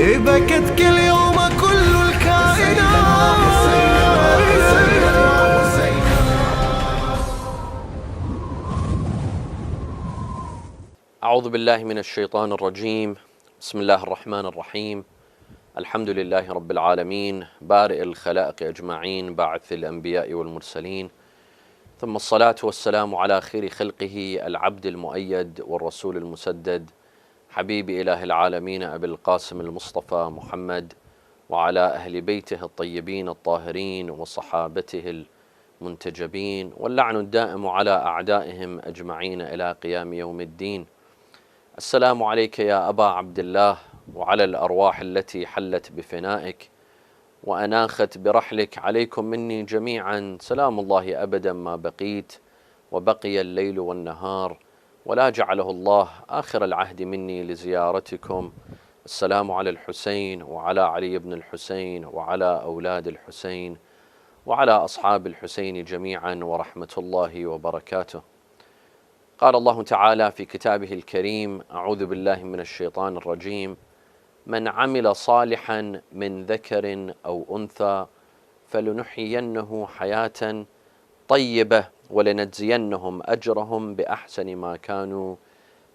بكت كل يوم كل الكائنات. أعوذ بالله من الشيطان الرجيم. بسم الله الرحمن الرحيم. الحمد لله رب العالمين بارئ الخلائق أجمعين باعث الأنبياء والمرسلين، ثم الصلاة والسلام على خير خلقه العبد المؤيد والرسول المسدد، حبيب إله العالمين أبي القاسم المصطفى محمد، وعلى أهل بيته الطيبين الطاهرين وصحابته المنتجبين، واللعن الدائم على أعدائهم أجمعين إلى قيام يوم الدين. السلام عليك يا أبا عبد الله، وعلى الأرواح التي حلت بفنائك وأناخت برحلك، عليكم مني جميعا سلام الله أبدا ما بقيت وبقي الليل والنهار، ولا جعله الله آخر العهد مني لزيارتكم. السلام على الحسين وعلى علي بن الحسين وعلى أولاد الحسين وعلى أصحاب الحسين جميعا ورحمة الله وبركاته. قال الله تعالى في كتابه الكريم: أعوذ بالله من الشيطان الرجيم: من عمل صالحا من ذكر أو أنثى فلنحيينه حياة طيبة ولنجزينهم أجرهم بأحسن ما كانوا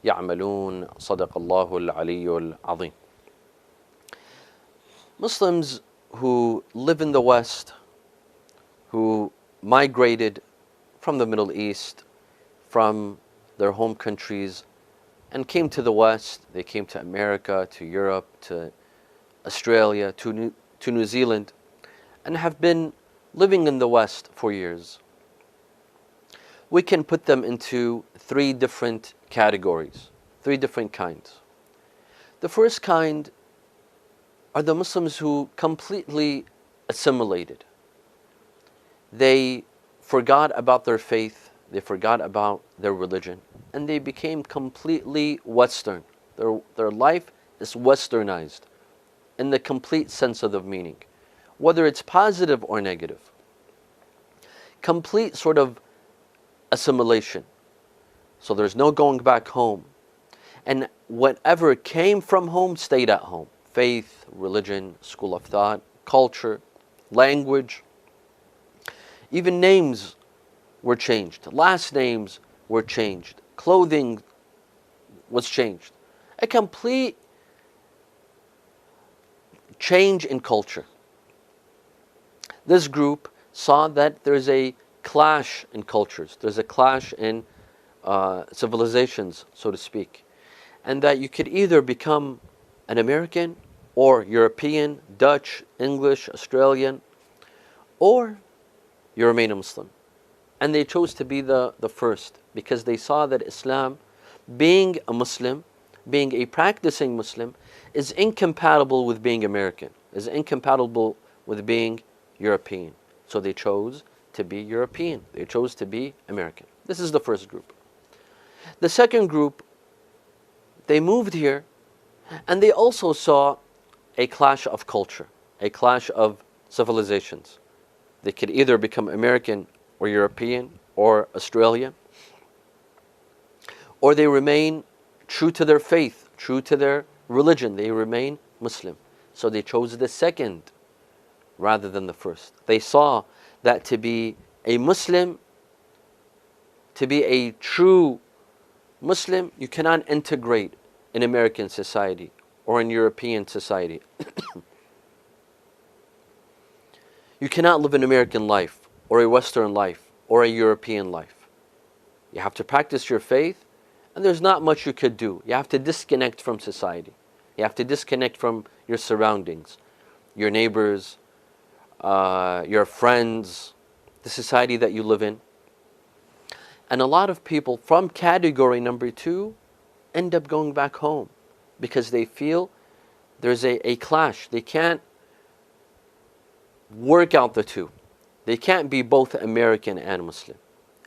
يعملون. صدق الله العلي العظيم. Muslims who live in the West, who migrated from the Middle East, from their home countries, and came to the West. They came to America, to Europe, to Australia, to New Zealand, and have been living in the West for years. We can put them into three different categories, three different kinds. The first kind are the Muslims who completely assimilated. They forgot about their faith, they forgot about their religion, and they became completely Western. Their life is westernized in the complete sense of the meaning, whether it's positive or negative. Complete sort of assimilation. So there's no going back home. And whatever came from home stayed at home. Faith, religion, school of thought, culture, language. Even names were changed. Last names were changed. Clothing was changed. A complete change in culture. This group saw that there's a clash in cultures. There's a clash in civilizations, so to speak. And that you could either become an American or European, Dutch, English, Australian, or you remain a Muslim. And they chose to be the first because they saw that Islam, being a Muslim, being a practicing Muslim, is incompatible with being American, is incompatible with being European. So they chose to be European. They chose to be American. This is the first group. The second group, they moved here and they also saw a clash of culture, a clash of civilizations. They could either become American or European or Australian, or they remain true to their faith, true to their religion. They remain Muslim. So they chose the second rather than the first. They saw that to be a Muslim, to be a true Muslim, you cannot integrate in American society or in European society. You cannot live an American life or a Western life or a European life. You have to practice your faith, and there's not much you could do. You have to disconnect from society. You have to disconnect from your surroundings, your neighbors, your friends, the society that you live in. And a lot of people from category number 2 end up going back home because they feel there's a clash. They can't work out the two. They can't be both American and Muslim.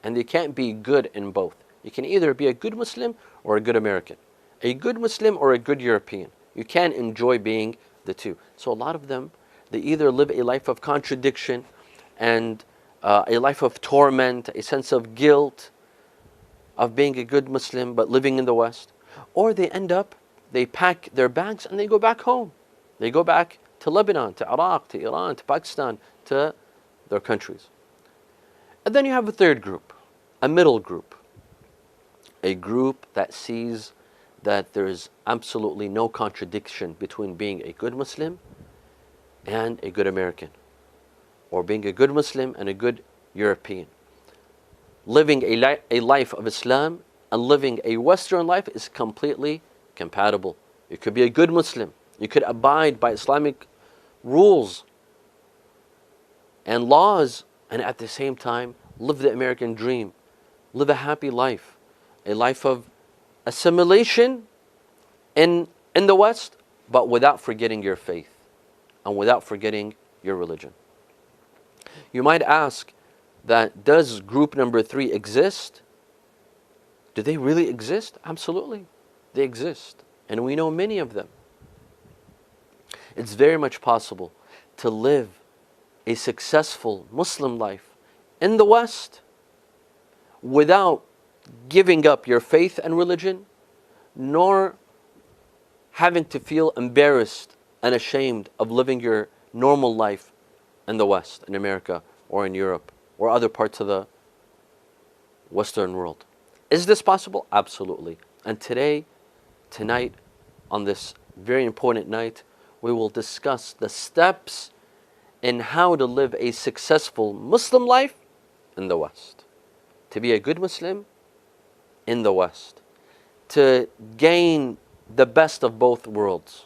And they can't be good in both. You can either be a good Muslim or a good American, a good Muslim or a good European. You can't enjoy being the two. So a lot of them, they either live a life of contradiction and a life of torment, a sense of guilt of being a good Muslim but living in the West, or they end up, they pack their bags and they go back home. They go back to Lebanon, to Iraq, to Iran, to Pakistan, to their countries. And then you have a third group, a middle group. A group that sees that there is absolutely no contradiction between being a good Muslim and a good American, or being a good Muslim and a good European. Living a life of Islam and living a Western life is completely compatible. You could be a good Muslim. You could abide by Islamic rules and laws, and at the same time live the American dream, live a happy life, a life of assimilation in the West, but without forgetting your faith and without forgetting your religion. You might ask that, does group number 3 exist? Do they really exist? Absolutely, they exist, and we know many of them. It's very much possible to live a successful Muslim life in the West without giving up your faith and religion, nor having to feel embarrassed and ashamed of living your normal life in the West, in America or in Europe or other parts of the Western world. Is this possible? Absolutely. And tonight, on this very important night, we will discuss the steps in how to live a successful Muslim life in the West. To be a good Muslim in the West. To gain the best of both worlds.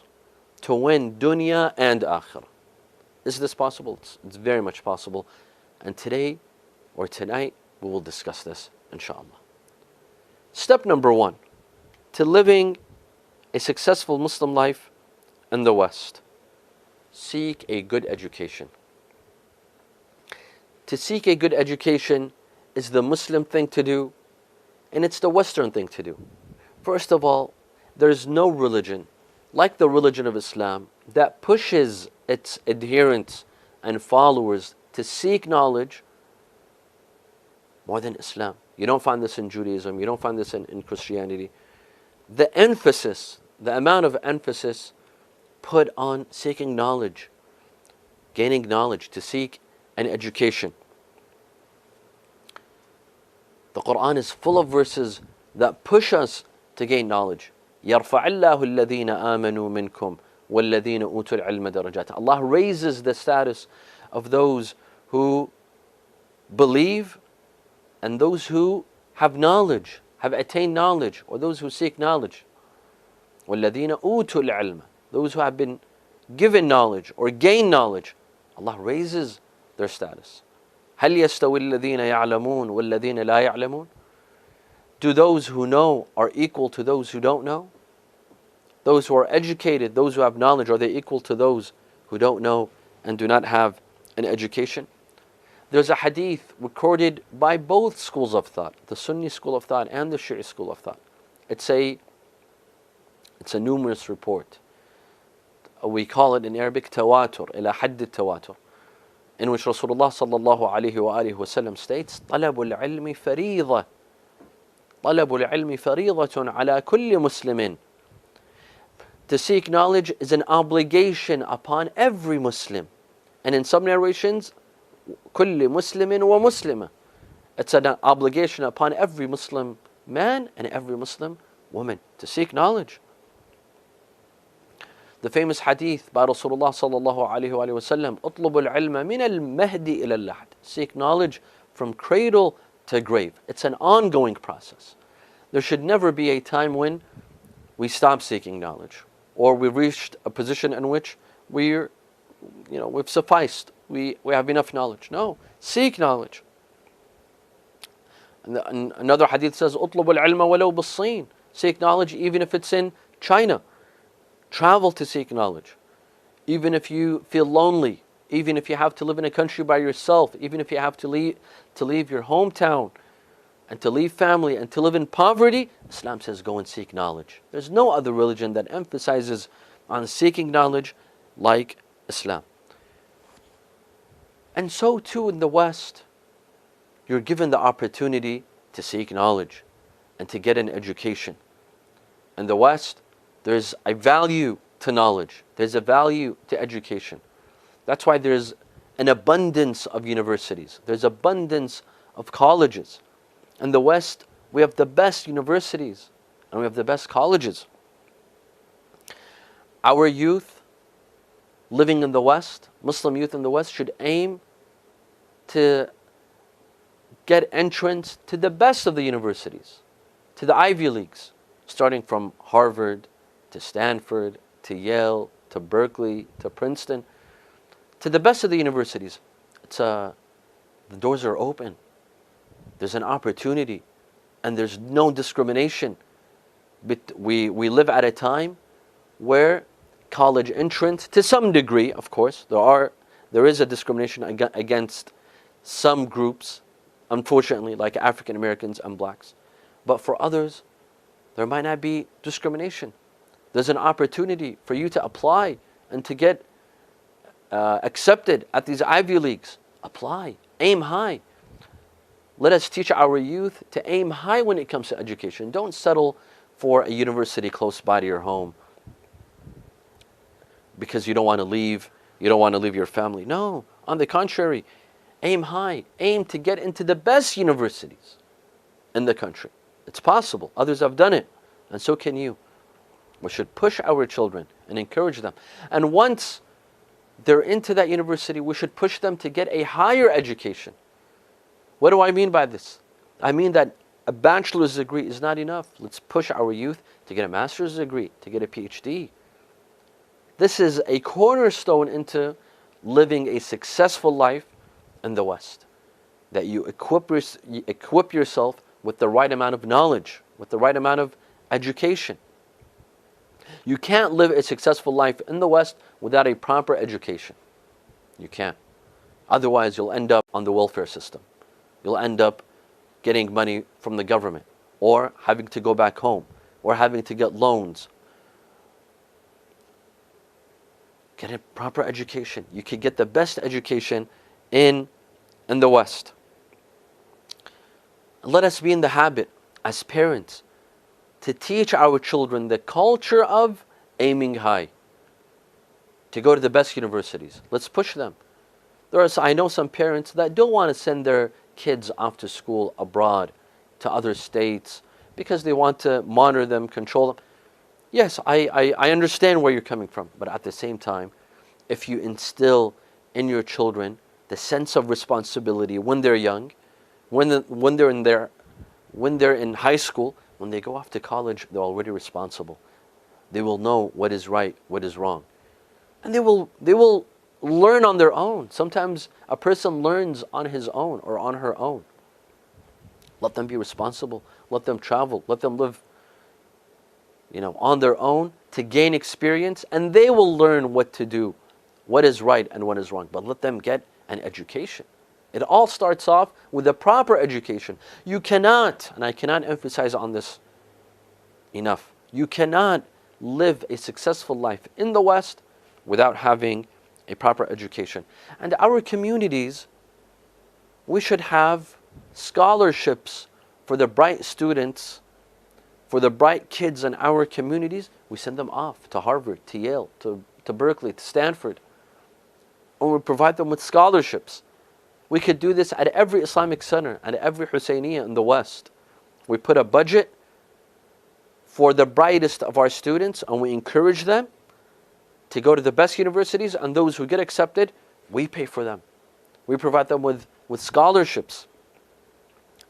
To win dunya and akhirah. Is this possible? It's very much possible. And today, or tonight, we will discuss this, inshallah. Step number 1, to living a successful Muslim life in the West. Seek a good education. To seek a good education is the Muslim thing to do, and it's the Western thing to do. First of all, there is no religion like the religion of Islam that pushes its adherents and followers to seek knowledge more than Islam. You don't find this in Judaism, you don't find this in Christianity. The emphasis, the amount of emphasis put on seeking knowledge, gaining knowledge, to seek an education. The Quran is full of verses that push us to gain knowledge. يَرْفَعِ اللَّهُ الَّذِينَ آمَنُوا مِنْكُمْ وَالَّذِينَ أُوتُوا الْعِلْمَ دَرَجَاتٍ. Allah raises the status of those who believe and those who have knowledge, have attained knowledge, or those who seek knowledge. وَالَّذِينَ أُوتُوا الْعِلْمَ. Those who have been given knowledge or gained knowledge, Allah raises their status. هَلْ يَسْتَوِي الَّذِينَ يَعْلَمُونَ وَالَّذِينَ لَا يَعْلَمُونَ. Do those who know are equal to those who don't know? Those who are educated, those who have knowledge, are they equal to those who don't know and do not have an education? There's a hadith recorded by both schools of thought, the Sunni school of thought and the Shi'i school of thought. It's a numerous report. We call it in Arabic tawatur, ila hadd tawatur, in which Rasulullah sallallahu alayhi wa alihi wa sallam states, طلب العلم فريضة طلب العلم فريضة على كل مسلم. To seek knowledge is an obligation upon every Muslim. And in some narrations, كل مسلم ومسلمة. It's an obligation upon every Muslim man and every Muslim woman to seek knowledge. The famous hadith by Rasulullah sallallahu alayhi wa sallam, اطلب العلم من المهد إلى اللحد. Seek knowledge from cradle to grave. It's an ongoing process. There should never be a time when we stop seeking knowledge, or we've reached a position in which we've sufficed. We have enough knowledge. No, seek knowledge. And another hadith says, اطلب العلم ولو بالصين. Seek knowledge even if it's in China. Travel to seek knowledge. Even if you feel lonely, even if you have to live in a country by yourself, even if you have to leave your hometown and to leave family and to live in poverty, Islam says go and seek knowledge. There's no other religion that emphasizes on seeking knowledge like Islam. And so too in the West, you're given the opportunity to seek knowledge and to get an education. In the West, there's a value to knowledge. There's a value to education. That's why there's an abundance of universities. There's abundance of colleges. In the West, we have the best universities and we have the best colleges. Our youth living in the West, Muslim youth in the West, should aim to get entrance to the best of the universities, to the Ivy Leagues, starting from Harvard to Stanford to Yale to Berkeley to Princeton, to the best of the universities. The doors are open. There's an opportunity and there's no discrimination. But we live at a time where college entrance, to some degree, of course, there is a discrimination against some groups, unfortunately, like African Americans and blacks. But for others, there might not be discrimination. There's an opportunity for you to apply and to get accepted at these Ivy Leagues. Apply, aim high. Let us teach our youth to aim high when it comes to education. Don't settle for a university close by to your home because you don't want to leave your family. No, on the contrary, aim high. Aim to get into the best universities in the country. It's possible. Others have done it, and so can you. We should push our children and encourage them. And once they're into that university, we should push them to get a higher education. What do I mean by this? I mean that a bachelor's degree is not enough. Let's push our youth to get a master's degree, to get a PhD. This is a cornerstone into living a successful life in the West. That you equip yourself with the right amount of knowledge, with the right amount of education. You can't live a successful life in the West without a proper education. You can't. Otherwise, you'll end up on the welfare system. You'll end up getting money from the government, or having to go back home, or having to get loans. Get a proper education. You can get the best education in the West. Let us be in the habit, as parents, to teach our children the culture of aiming high, to go to the best universities. Let's push them. I know some parents that don't want to send their kids off to school abroad, to other states, because they want to monitor them, control them. Yes, I understand where you're coming from, but at the same time, if you instill in your children the sense of responsibility when they're young, when they're in high school, when they go off to college, they're already responsible. They will know what is right, what is wrong, and they will learn on their own. Sometimes a person learns on his own or on her own. Let them be responsible. Let them travel. Let them live, on their own to gain experience, and they will learn what to do, what is right and what is wrong. But let them get an education. It all starts off with a proper education. You cannot, and I cannot emphasize on this enough, you cannot live a successful life in the West without having a proper education. And our communities, we should have scholarships for the bright students, for the bright kids in our communities. We send them off to Harvard, to Yale, to Berkeley, to Stanford. And we provide them with scholarships. We could do this at every Islamic center, at every Husseiniya in the West. We put a budget for the brightest of our students and we encourage them to go to the best universities, and those who get accepted, we pay for them. We provide them with scholarships.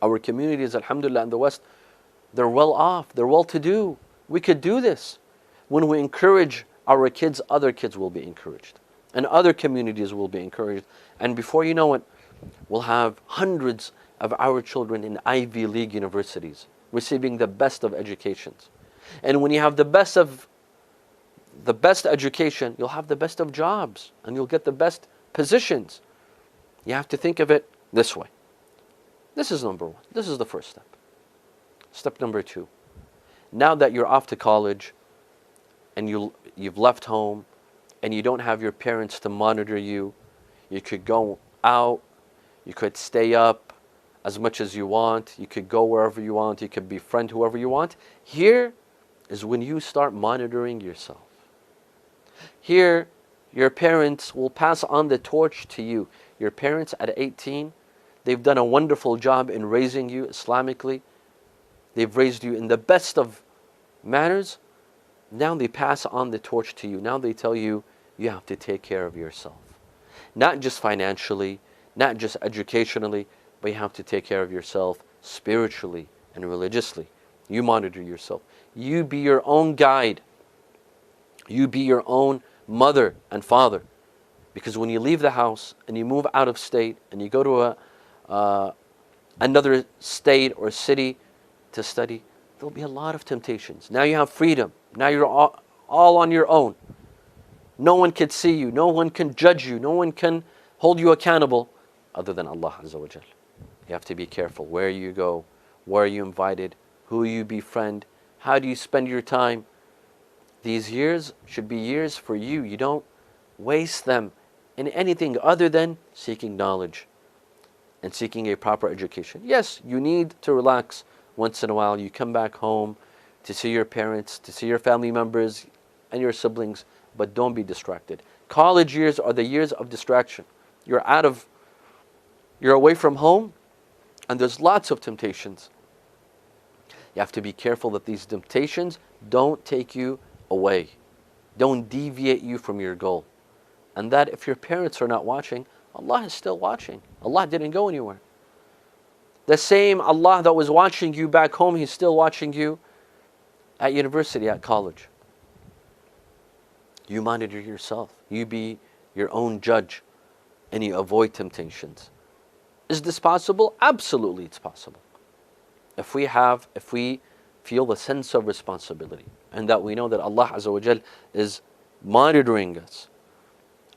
Our communities, alhamdulillah, in the West, they're well off, they're well to do. We could do this. When we encourage our kids, other kids will be encouraged. And other communities will be encouraged. And before you know it, we'll have hundreds of our children in Ivy League universities, receiving the best of educations. And when you have the best education, you'll have the best of jobs and you'll get the best positions. You have to think of it this way. This is number one. This is the first step. Step number two. Now that you're off to college and you've left home and you don't have your parents to monitor you, you could go out, you could stay up as much as you want, you could go wherever you want, you could befriend whoever you want. Here is when you start monitoring yourself. Here, your parents will pass on the torch to you. Your parents at 18, they've done a wonderful job in raising you Islamically. They've raised you in the best of manners. Now they pass on the torch to you. Now they tell you, you have to take care of yourself. Not just financially, not just educationally, but you have to take care of yourself spiritually and religiously. You monitor yourself. You be your own guide. You be your own mother and father. Because when you leave the house and you move out of state and you go to another state or city to study, there'll be a lot of temptations. Now you have freedom. Now you're all on your own. No one can see you. No one can judge you. No one can hold you accountable other than Allah Azza wa Jal. You have to be careful where you go, where you invited, who you befriend, how do you spend your time. These years should be years for you. You don't waste them in anything other than seeking knowledge and seeking a proper education. Yes, you need to relax once in a while. You come back home to see your parents, to see your family members and your siblings, but don't be distracted. College years are the years of distraction. You're away from home, and there's lots of temptations. You have to be careful that these temptations don't take you away, don't deviate you from your goal. And that if your parents are not watching, Allah is still watching. Allah didn't go anywhere. The same Allah that was watching you back home, He's still watching you at university, at college. You monitor yourself. You be your own judge, and you avoid temptations. Is this possible? Absolutely, it's possible. If we feel the sense of responsibility, and that we know that Allah Azza wa Jal is monitoring us,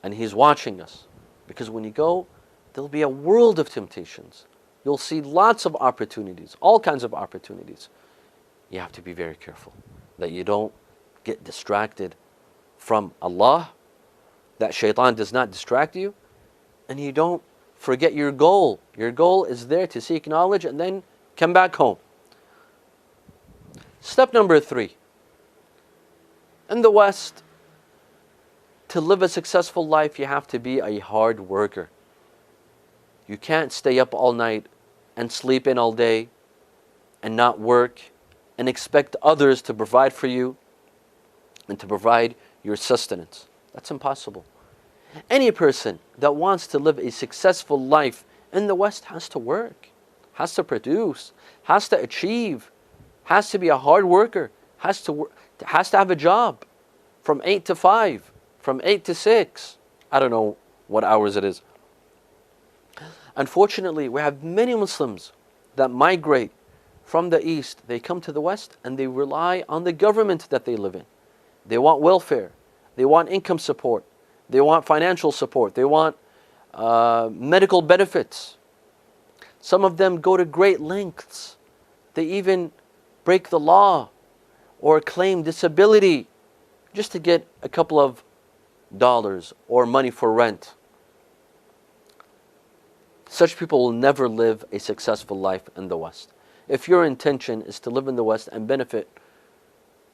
and He's watching us. Because when you go, there'll be a world of temptations. You'll see lots of opportunities, all kinds of opportunities. You have to be very careful that you don't get distracted from Allah, that shaitan does not distract you, and you don't forget your goal. Your goal is there to seek knowledge and then come back home. Step number 3. In the West, to live a successful life, you have to be a hard worker. You can't stay up all night and sleep in all day and not work and expect others to provide for you and to provide your sustenance. That's impossible. Any person that wants to live a successful life in the West has to work, has to produce, has to achieve, has to be a hard worker, has to have a job from 8 to 5, from 8 to 6. I don't know what hours it is. Unfortunately, we have many Muslims that migrate from the East. They come to the West and they rely on the government that they live in. They want welfare. They want income support. They want financial support. They want medical benefits. Some of them go to great lengths. They even break the law or claim disability just to get a couple of dollars or money for rent. Such people will never live a successful life in the West. If your intention is to live in the West and benefit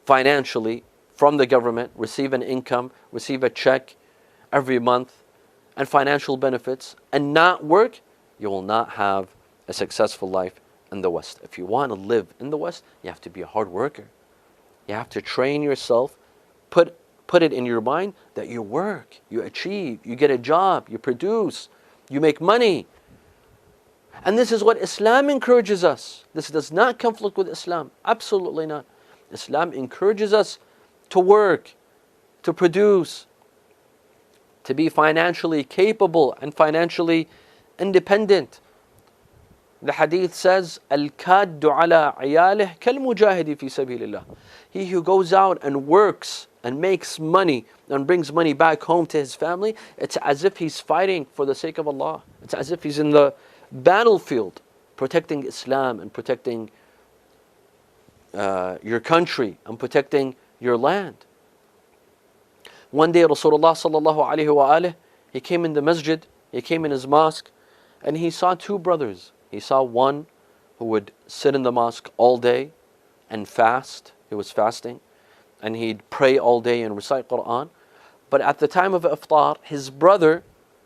financially from the government, receive an income, receive a check every month, and financial benefits, and not work, you will not have a successful life in the West. If you want to live in the West, you have to be a hard worker. You have to train yourself, put it in your mind that you work, you achieve, you get a job, you produce, you make money. And this is what Islam encourages us. This does not conflict with Islam. Absolutely not. Islam encourages us to work, to produce, to be financially capable and financially independent. The hadith says, Al-kaddu ala ayalih kal-mujahidi fi sabilillah. He who goes out and works and makes money and brings money back home to his family, it's as if he's fighting for the sake of Allah. It's as if he's in the battlefield protecting Islam and protecting your country and protecting your land. One day Rasulullah sallallahu alaihi wa he came in the masjid, he came in his mosque, and he saw two brothers. He saw one who would sit in the mosque all day and fast. He was fasting, and he'd pray all day and recite Quran. But at the time of iftar, his brother,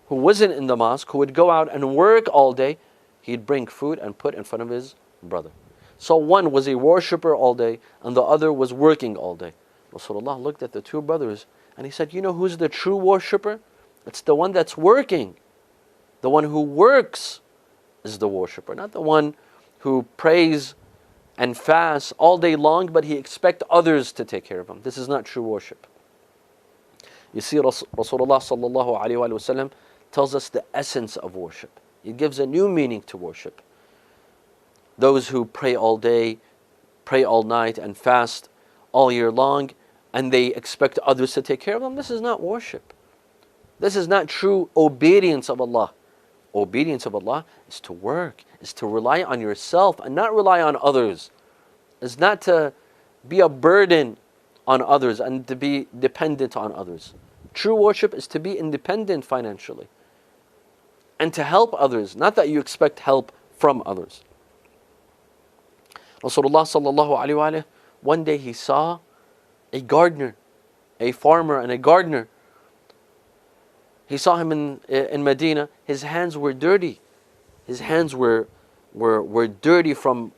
who wasn't in the mosque, who would go out and work all day, he'd bring food and put in front of his brother. So one was a worshipper all day, and the other was working all day. Rasulullah looked at the two brothers, and he said, you know who's the true worshipper? It's the one that's working. The one who works is the worshipper, not the one who prays and fasts all day long, but he expects others to take care of him. This is not true worship. You see, Rasulullah sallallahu alaihi wasallam tells us the essence of worship. It gives a new meaning to worship. Those who pray all day, pray all night, and fast all year long, and they expect others to take care of them, this is not worship. This is not true obedience of Allah. Obedience of Allah is to work, is to rely on yourself and not rely on others. Is not to be a burden on others and to be dependent on others. True worship is to be independent financially and to help others, not that you expect help from others. Rasulullah sallallahu alaihi wasallam, one day he saw a gardener, a farmer and a gardener. He saw him in Medina. His hands were dirty. His hands were dirty from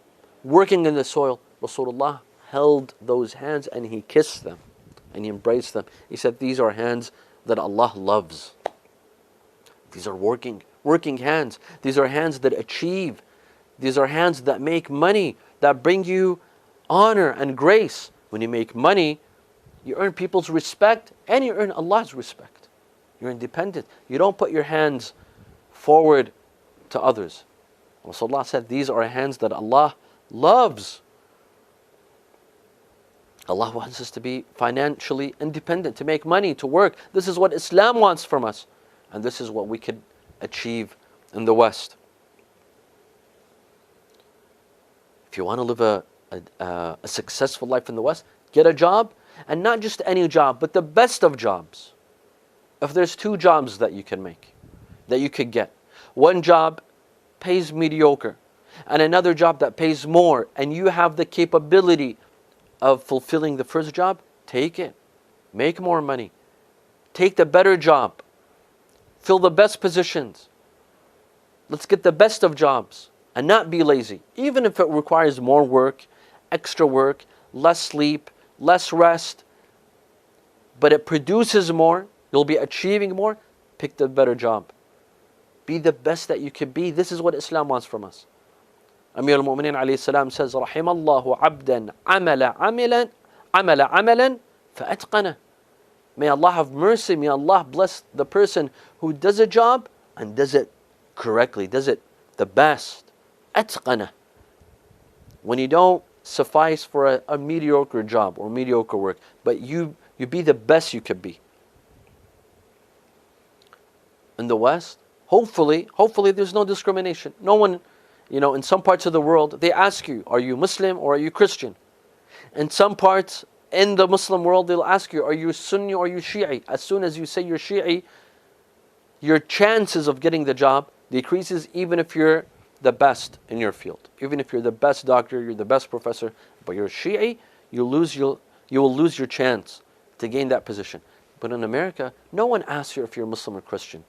working in the soil. Rasulullah held those hands and he kissed them and he embraced them. He said, these are hands that Allah loves. These are working hands. These are hands that achieve. These are hands that make money, that bring you honor and grace. When you make money, you earn people's respect and you earn Allah's respect. You're independent. You don't put your hands forward to others. Rasulullah said, these are hands that Allah loves. Allah wants us to be financially independent, to make money, to work. This is what Islam wants from us. And this is what we could achieve in the West. If you want to live a successful life in the West, get a job, and not just any job, but the best of jobs. If there's two jobs that you can make, that you could get, one job pays mediocre, and another job that pays more, and you have the capability of fulfilling the first job, take it. Make more money. Take the better job. Fill the best positions. Let's get the best of jobs and not be lazy. Even if it requires more work, extra work, less sleep, less rest, but it produces more, you'll be achieving more, pick the better job. Be the best that you can be. This is what Islam wants from us. Amir al-Mu'mineen alayhi salam says, رحم الله عبدا عمل عملا فأتقنه. May Allah have mercy, may Allah bless the person who does a job and does it correctly, does it the best. أتقنه. When you don't suffice for a mediocre job or mediocre work, but you be the best you could be. In the West, hopefully there's no discrimination. No one, in some parts of the world, they ask you, are you Muslim or are you Christian? In some parts in the Muslim world, they'll ask you, are you Sunni or are you Shi'i? As soon as you say you're Shi'i, your chances of getting the job decreases, even if you're the best in your field. Even if you're the best doctor, you're the best professor, but you're Shi'i, you will lose your chance to gain that position. But in America, no one asks you if you're Muslim or Christian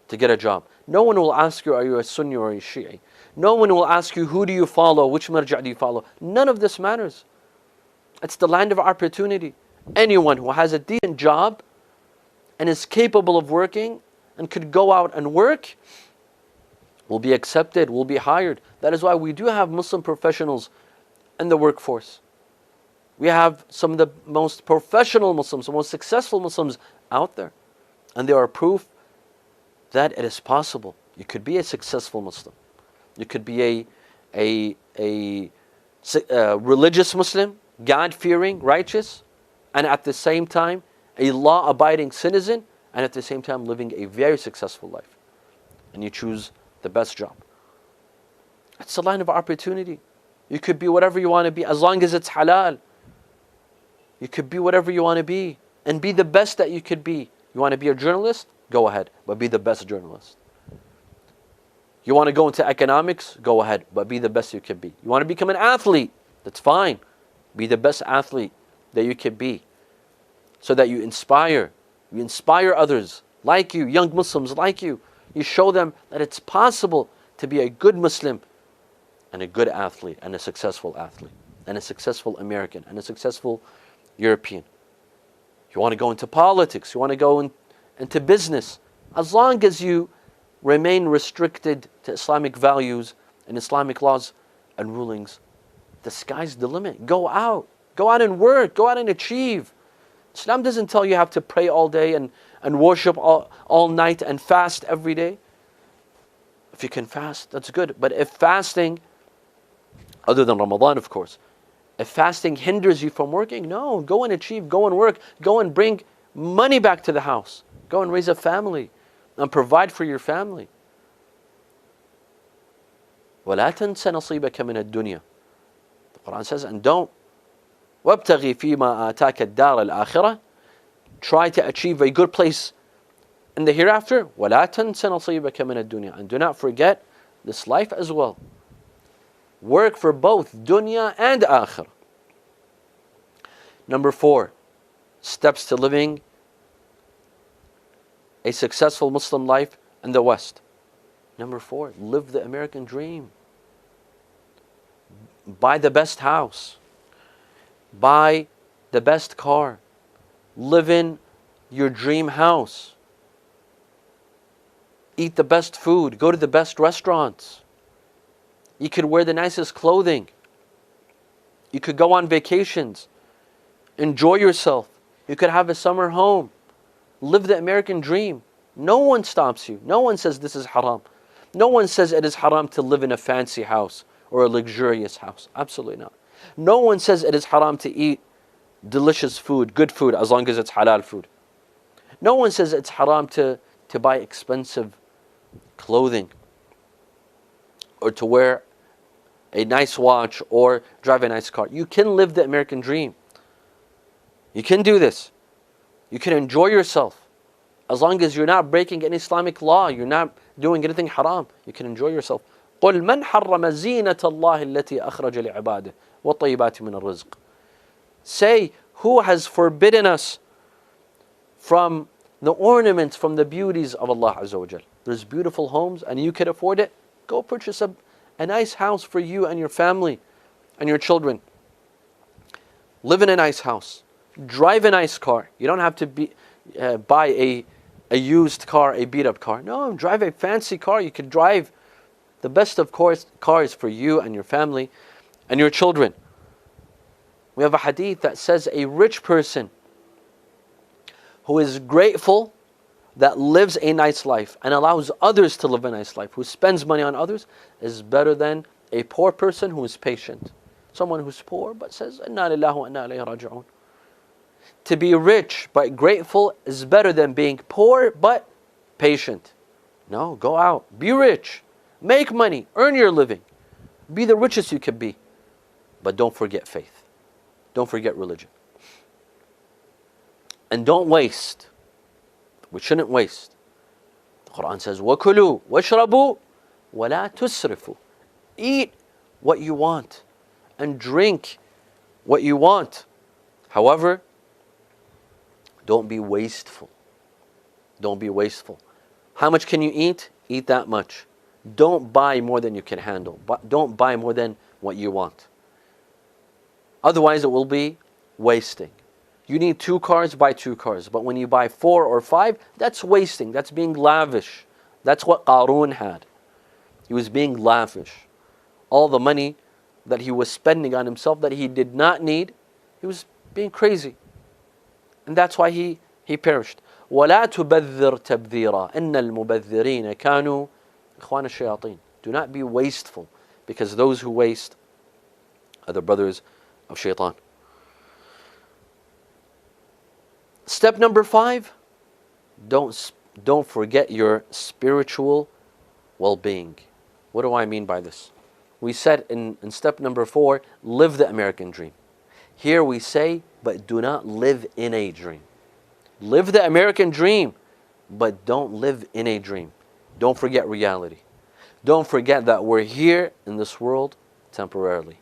to get a job. No one will ask you, are you a Sunni or a Shi'i? No one will ask you, who do you follow? Which marja' do you follow? None of this matters. It's the land of opportunity. Anyone who has a decent job and is capable of working and could go out and work will be accepted, will be hired. That is why we do have Muslim professionals in the workforce. We have some of the most professional Muslims, the most successful Muslims out there. And they are proof that it is possible. You could be a successful Muslim. You could be a religious Muslim, God-fearing, righteous, and at the same time a law-abiding citizen, and at the same time living a very successful life. And you choose the best job. It's a line of opportunity. You could be whatever you want to be as long as it's halal. You could be whatever you want to be and be the best that you could be. You want to be a journalist? Go ahead, but be the best journalist. You want to go into economics? Go ahead, but be the best you could be. You want to become an athlete? That's fine. Be the best athlete that you could be, so that you inspire You inspire others like you, young Muslims like you. You show them that it's possible to be a good Muslim and a good athlete and a successful American and a successful European. You want to go into politics, you want to go into business. As long as you remain restricted to Islamic values and Islamic laws and rulings, the sky's the limit. Go out and work, go out and achieve. Islam doesn't tell you have to pray all day and worship all night and fast every day. If you can fast, that's good. But if fasting, other than Ramadan of course, if fasting hinders you from working, no, go and achieve, go and work, go and bring money back to the house. Go and raise a family and provide for your family. وَلَا تَنْسَ نَصِيبَكَ مِنَ الدُّنْيا. The Quran says, and don't وَابْتَغِي فِي مَا آتَاكَ الدَّارَ الْآخِرَةِ. Try to achieve a good place in the hereafter. وَلَا تَنْسَ نَصِيبَكَ مِنَ الدُّنْيا. And do not forget this life as well. Work for both dunya and akhirah. Number 4, steps to living a successful Muslim life in the West. Number 4, live the American dream. Buy the best house. Buy the best car. Live in your dream house. Eat the best food. Go to the best restaurants. You could wear the nicest clothing. You could go on vacations. Enjoy yourself. You could have a summer home. Live the American dream. No one stops you. No one says this is haram. No one says it is haram to live in a fancy house or a luxurious house. Absolutely not. No one says it is haram to eat delicious food, good food, as long as it's halal food. No one says it's haram to buy expensive clothing or to wear a nice watch or drive a nice car. You can live the American dream. You can do this. You can enjoy yourself. As long as you're not breaking any Islamic law, you're not doing anything haram, you can enjoy yourself. قُلْ مَنْ حَرَّمَ زِينَةَ اللَّهِ الَّتِي أَخْرَجَ لِعِبَادِهِ وَالطَّيِّبَاتِ مِنَ الرِّزْقِ. Say, who has forbidden us from the ornaments, from the beauties of Allah Azza wa Jal? There's beautiful homes and you can afford it. Go purchase a nice house for you and your family and your children. Live in a nice house. Drive a nice car. You don't have to buy a used car, a beat up car. No, drive a fancy car. You could drive the best of course cars for you and your family and your children. We have a hadith that says a rich person who is grateful, that lives a nice life and allows others to live a nice life, who spends money on others, is better than a poor person who is patient. Someone who's poor but says, Inna lillahi wa inna ilayhi raji'un. To be rich but grateful is better than being poor but patient. No, go out, be rich, make money, earn your living, be the richest you can be. But don't forget faith. Don't forget religion. And don't waste. We shouldn't waste. The Quran says, وَكُلُوا وَاشْرَبُوا وَلَا تُسْرِفُوا. Eat what you want and drink what you want. However, don't be wasteful. Don't be wasteful. How much can you eat? Eat that much. Don't buy more than you can handle. Don't buy more than what you want. Otherwise, it will be wasting. You need 2 cars, buy 2 cars. But when you buy 4 or 5, that's wasting. That's being lavish. That's what Qarun had. He was being lavish. All the money that he was spending on himself that he did not need, he was being crazy. And that's why he perished. وَلَا تُبَذِّرْ تَبْذِيرًا إِنَّ الْمُبَذِّرِينَ كَانُوا إِخْوَانَ الشَّيَاطِينَ. Do not be wasteful, because those who waste are the brothers of shaitan. Step number 5, don't forget your spiritual well-being. What do I mean by this? We said in step number 4, live the American dream. Here we say, but do not live in a dream. Live the American dream, but don't live in a dream. Don't forget reality. Don't forget that we're here in this world temporarily.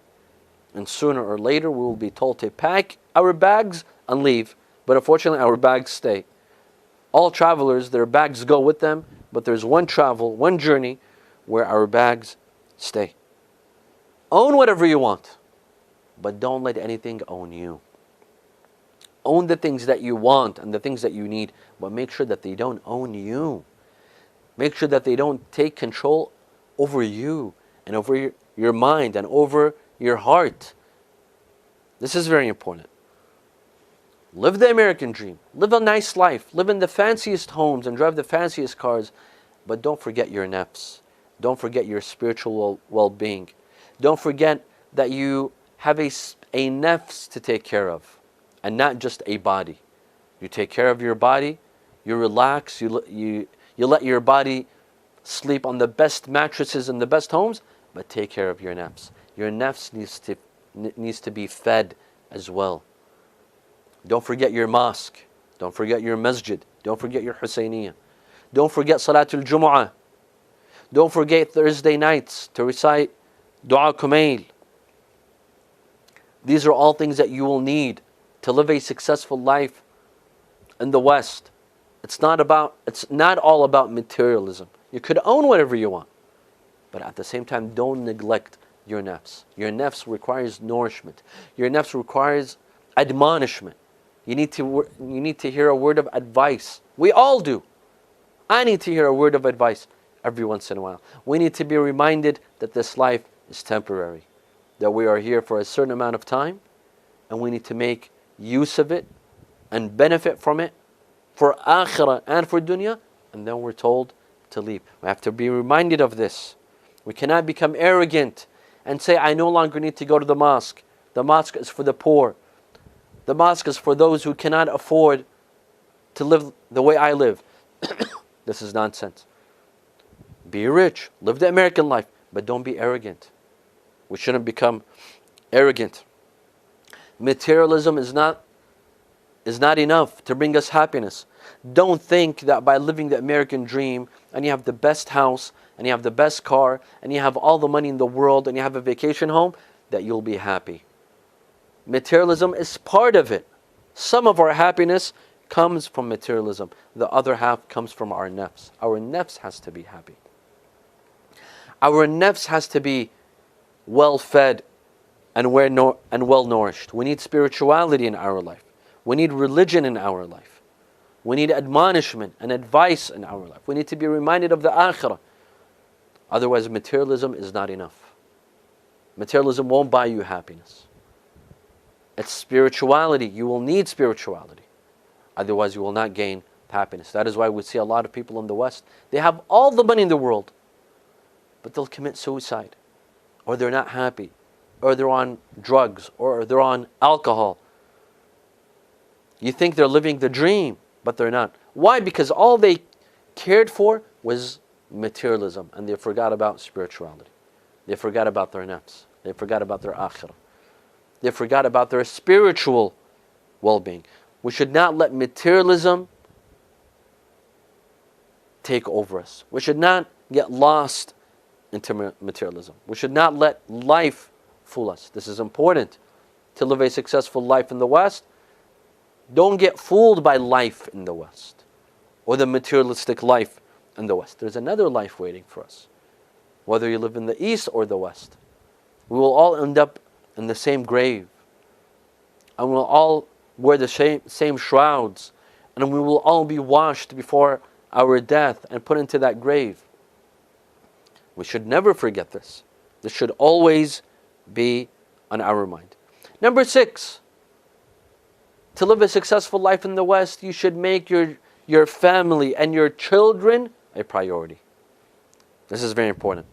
And sooner or later we will be told to pack our bags and leave. But unfortunately our bags stay. All travelers, their bags go with them, but there's one journey where our bags stay. Own whatever you want, but don't let anything own you. Own the things that you want and the things that you need, but make sure that they don't own you. Make sure that they don't take control over you and over your mind and over your heart. This is very important. Live the American dream. Live a nice life. Live in the fanciest homes and drive the fanciest cars. But don't forget your nafs. Don't forget your spiritual well-being. Don't forget that you have a nafs to take care of and not just a body. You take care of your body. You relax. You let your body sleep on the best mattresses in the best homes. But take care of your nafs. Your nafs needs to be fed as well. Don't forget your mosque. Don't forget your masjid. Don't forget your Husseiniya. Don't forget Salatul Jumu'ah. Don't forget Thursday nights to recite Dua Kumail. These are all things that you will need to live a successful life in the West. It's not all about materialism. You could own whatever you want, but at the same time, don't neglect your nafs. Your nafs requires nourishment. Your nafs requires admonishment. You need to hear a word of advice. We all do. I need to hear a word of advice every once in a while. We need to be reminded that this life is temporary, that we are here for a certain amount of time, and we need to make use of it and benefit from it for akhirah and for dunya, and then we're told to leave. We have to be reminded of this. We cannot become arrogant and say, I no longer need to go to the mosque. The mosque is for the poor. The mosque is for those who cannot afford to live the way I live. This is nonsense. Be rich, live the American life, but don't be arrogant. We shouldn't become arrogant. Materialism is not enough to bring us happiness. Don't think that by living the American dream and you have the best house and you have the best car and you have all the money in the world and you have a vacation home that you'll be happy. Materialism is part of it. Some of our happiness comes from materialism. The other half comes from our nafs. Our nafs has to be happy. Our nafs has to be well fed and well nourished. We need spirituality in our life. We need religion in our life. We need admonishment and advice in our life. We need to be reminded of the akhirah. Otherwise, materialism is not enough. Materialism won't buy you happiness. It's spirituality. You will need spirituality. Otherwise, you will not gain happiness. That is why we see a lot of people in the West. They have all the money in the world, but they'll commit suicide, or they're not happy, or they're on drugs, or they're on alcohol. You think they're living the dream, but they're not. Why? Because all they cared for was materialism, and they forgot about spirituality. They forgot about their nafs. They forgot about their akhirah. They forgot about their spiritual well-being. We should not let materialism take over us. We should not get lost into materialism. We should not let life fool us. This is important to live a successful life in the West. Don't get fooled by life in the West or the materialistic life in the West. There's another life waiting for us. Whether you live in the East or the West, we will all end up in the same grave, and we'll all wear the same shrouds, and we will all be washed before our death and put into that grave. We should never forget this. This should always be on our mind. Number 6, to live a successful life in the West, you should make your family and your children a priority. This is very important.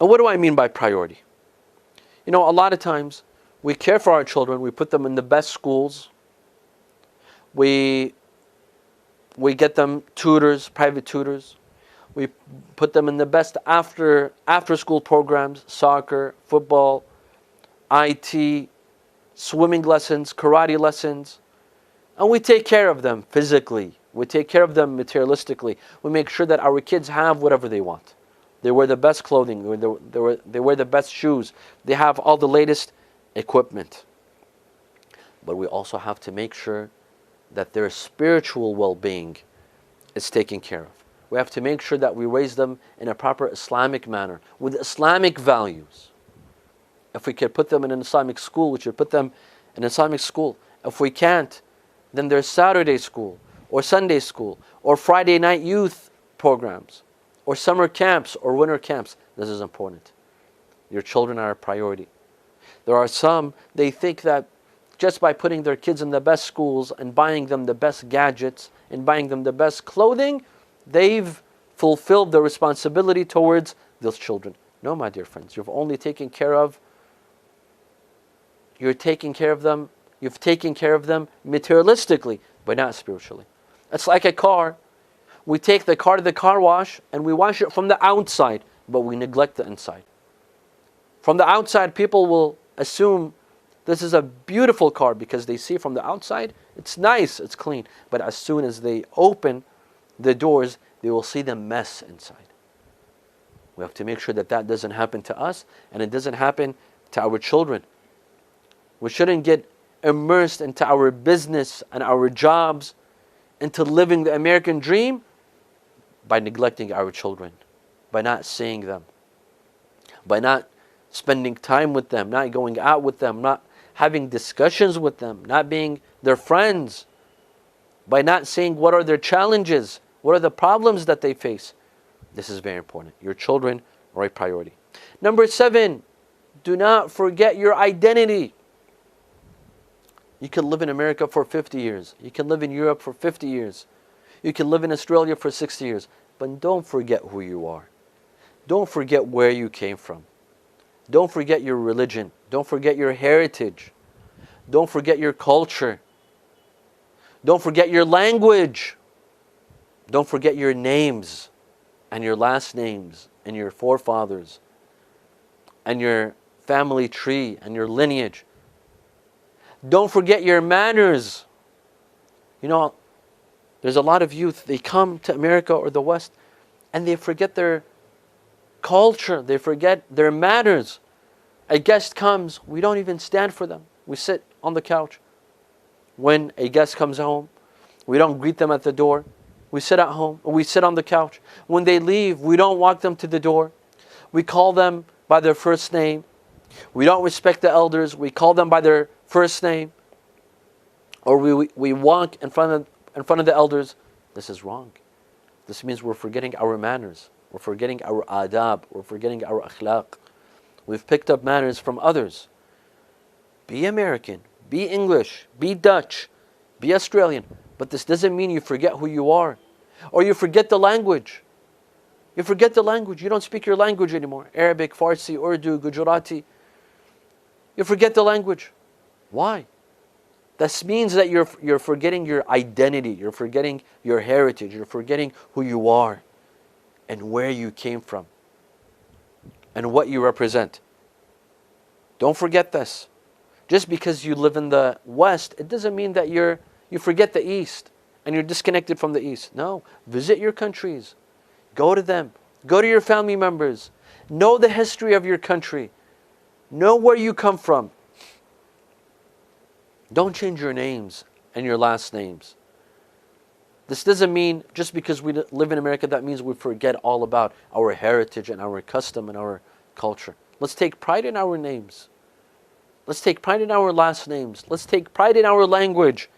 And what do I mean by priority? You know, a lot of times we care for our children, we put them in the best schools, we get them tutors, private tutors, we put them in the best after school programs, soccer, football, IT, swimming lessons, karate lessons, and we take care of them physically, we take care of them materialistically, we make sure that our kids have whatever they want. They wear the best clothing, they wear the best shoes, they have all the latest equipment. But we also have to make sure that their spiritual well-being is taken care of. We have to make sure that we raise them in a proper Islamic manner, with Islamic values. If we could put them in an Islamic school, we should put them in an Islamic school. If we can't, then there's Saturday school, or Sunday school, or Friday night youth programs, or summer camps, or winter camps. This is important. Your children are a priority. There are some, they think that just by putting their kids in the best schools and buying them the best gadgets and buying them the best clothing, they've fulfilled their responsibility towards those children. No, my dear friends, you've only taken care of, you've taken care of them materialistically, but not spiritually. It's like a car. We take the car to the car wash and we wash it from the outside, but we neglect the inside. From the outside, people will assume this is a beautiful car because they see from the outside, it's nice, it's clean. But as soon as they open the doors, they will see the mess inside. We have to make sure that that doesn't happen to us and it doesn't happen to our children. We shouldn't get immersed into our business and our jobs, into living the American dream by neglecting our children, by not seeing them, by not spending time with them, not going out with them, not having discussions with them, not being their friends, by not seeing what are their challenges, what are the problems that they face. This is very important. Your children are a priority. Number 7, do not forget your identity. You can live in America for 50 years. You can live in Europe for 50 years. You can live in Australia for 60 years. But don't forget who you are. Don't forget where you came from. Don't forget your religion. Don't forget your heritage. Don't forget your culture. Don't forget your language. Don't forget your names and your last names and your forefathers and your family tree and your lineage. Don't forget your manners. You know, there's a lot of youth, they come to America or the West and they forget their culture, they forget their manners. A guest comes, we don't even stand for them. We sit on the couch. When a guest comes home, we don't greet them at the door. We sit at home, or we sit on the couch. When they leave, we don't walk them to the door. We call them by their first name. We don't respect the elders. We call them by their first name. Or we walk in front of the elders. This is wrong. This means we're forgetting our manners. We're forgetting our adab. We're forgetting our akhlaq. We've picked up manners from others. Be American, be English, be Dutch, be Australian. But this doesn't mean you forget who you are. Or you forget the language. You forget the language. You don't speak your language anymore. Arabic, Farsi, Urdu, Gujarati. You forget the language. Why? This means that you're forgetting your identity. You're forgetting your heritage. You're forgetting who you are and where you came from and what you represent. Don't forget this. Just because you live in the West, it doesn't mean that you forget the East and you're disconnected from the East. No, visit your countries. Go to them. Go to your family members. Know the history of your country. Know where you come from. Don't change your names and your last names. This doesn't mean just because we live in America, that means we forget all about our heritage and our custom and our culture. Let's take pride in our names. Let's take pride in our last names. Let's take pride in our language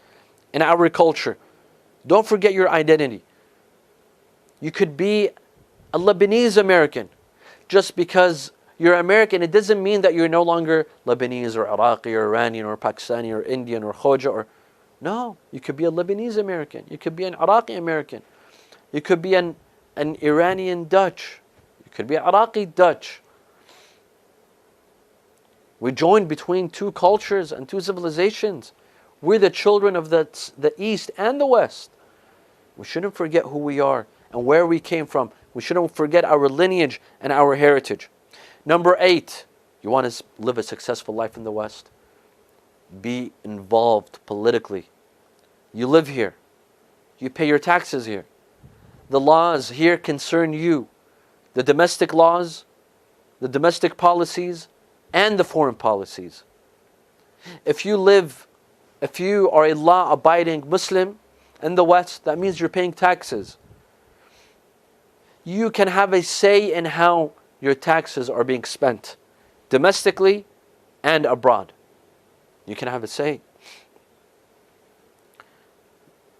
and our culture. Don't forget your identity. You could be a Lebanese American. Just because you're American, it doesn't mean that you're no longer Lebanese or Iraqi or Iranian or Pakistani or Indian or Khoja or... No, you could be a Lebanese American. You could be an Iraqi American. You could be an Iranian Dutch. You could be Iraqi Dutch. We joined between two cultures and two civilizations. We're the children of the East and the West. We shouldn't forget who we are and where we came from. We shouldn't forget our lineage and our heritage. Number 8, you want to live a successful life in the West? Be involved politically. You live here. You pay your taxes here. The laws here concern you. The domestic laws, the domestic policies, and the foreign policies. If you live If you are a law-abiding Muslim in the West, that means you're paying taxes. You can have a say in how your taxes are being spent, domestically and abroad. You can have a say.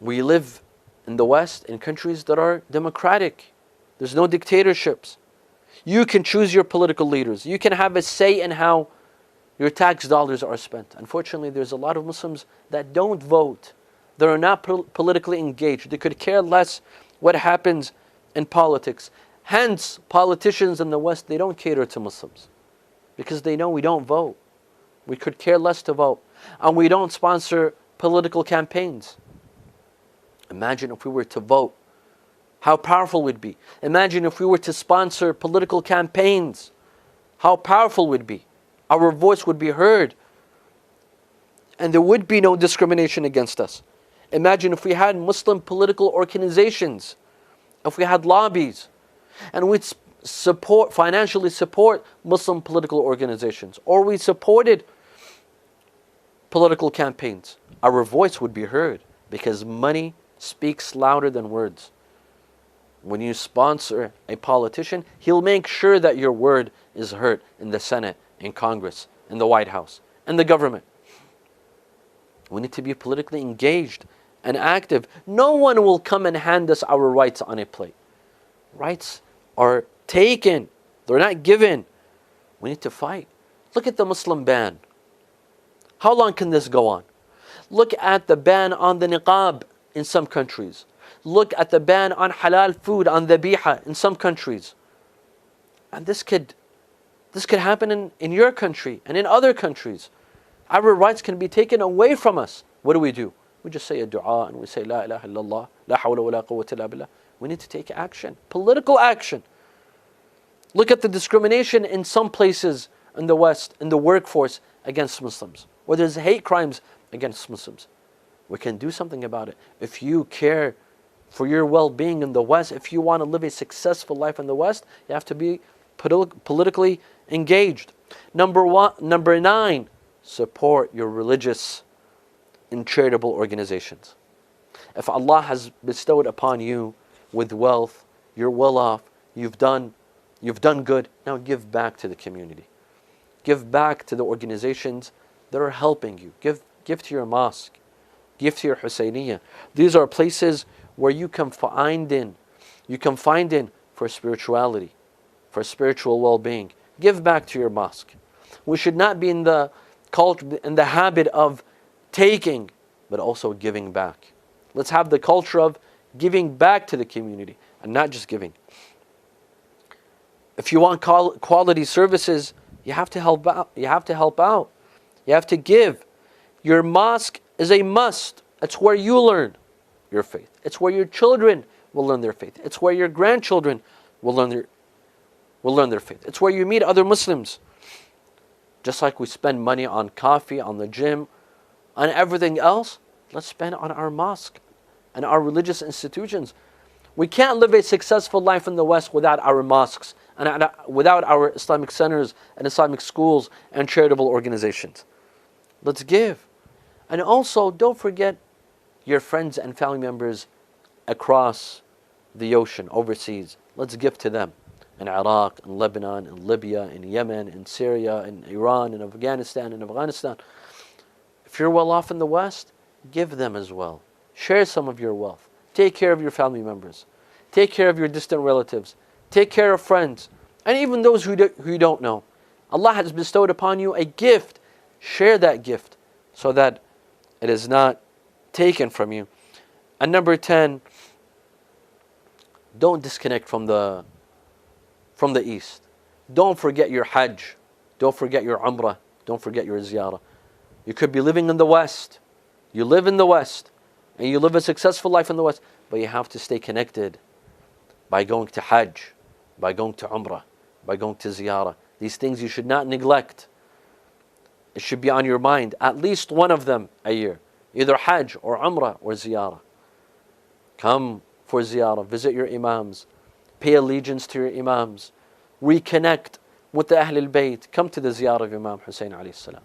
We live in the West in countries that are democratic. There's no dictatorships. You can choose your political leaders. You can have a say in how your tax dollars are spent. Unfortunately, there's a lot of Muslims that don't vote. They are not politically engaged. They could care less what happens in politics. Hence, politicians in the West, they don't cater to Muslims because they know we don't vote. We could care less to vote. And we don't sponsor political campaigns. Imagine if we were to vote, how powerful we'd be. Imagine if we were to sponsor political campaigns, how powerful we'd be. Our voice would be heard. And there would be no discrimination against us. Imagine if we had Muslim political organizations, if we had lobbies, and we'd financially support Muslim political organizations, or we supported political campaigns. Our voice would be heard because money speaks louder than words. When you sponsor a politician, he'll make sure that your word is heard in the Senate, in Congress, in the White House, in the government. We need to be politically engaged and active. No one will come and hand us our rights on a plate. Rights are taken. They're not given. We need to fight. Look at the Muslim ban. How long can this go on? Look at the ban on the niqab in some countries. Look at the ban on halal food, on dhabiha in some countries. And this could happen in your country and in other countries. Our rights can be taken away from us. What do? We just say a dua and we say La ilaha illallah, La hawla wa la quwwata illa billah. We need to take action, political action. Look at the discrimination in some places in the West, in the workforce against Muslims, where there's hate crimes against Muslims. We can do something about it. If you care for your well-being in the West, if you want to live a successful life in the West, you have to be politically engaged. Number 9, support your religious and charitable organizations. If Allah has bestowed upon you with wealth, you're well off, you've done good, now give back to the community. Give back to the organizations that are helping you. Give to your mosque. Give to your Husseiniya. These are places where you can find in for spirituality, for spiritual well-being. Give back to your mosque. We should not be in the habit of taking, but also giving back. Let's have the culture of giving back to the community and not just giving. If you want quality services, you have to help out. You have to give. Your mosque is a must. It's where you learn your faith. It's where your children will learn their faith. It's where your grandchildren will learn their faith. It's where you meet other Muslims. Just like we spend money on coffee, on the gym, on everything else, let's spend on our mosque and our religious institutions. We can't live a successful life in the West without our mosques and without our Islamic centers and Islamic schools and charitable organizations. Let's give. And also, don't forget your friends and family members across the ocean, overseas. Let's give to them in Iraq, in Lebanon, in Libya, in Yemen, in Syria, in Iran, in Afghanistan, If you're well off in the West, give them as well. Share some of your wealth. Take care of your family members. Take care of your distant relatives. Take care of friends. And even those who you don't know. Allah has bestowed upon you a gift. Share that gift so that it is not taken from you. And number 10, don't disconnect from the East. Don't forget your Hajj. Don't forget your Umrah. Don't forget your Ziyarah. You could be living in the West. You live in the West. And you live a successful life in the West. But you have to stay connected by going to Hajj, by going to Umrah, by going to Ziyarah. These things you should not neglect. It should be on your mind, at least one of them a year. Either Hajj or Umrah or Ziyarah. Come for Ziyarah, visit your Imams, pay allegiance to your Imams, reconnect with the Ahl al-Bayt. Come to the Ziyarah of Imam Hussein alayhi salam.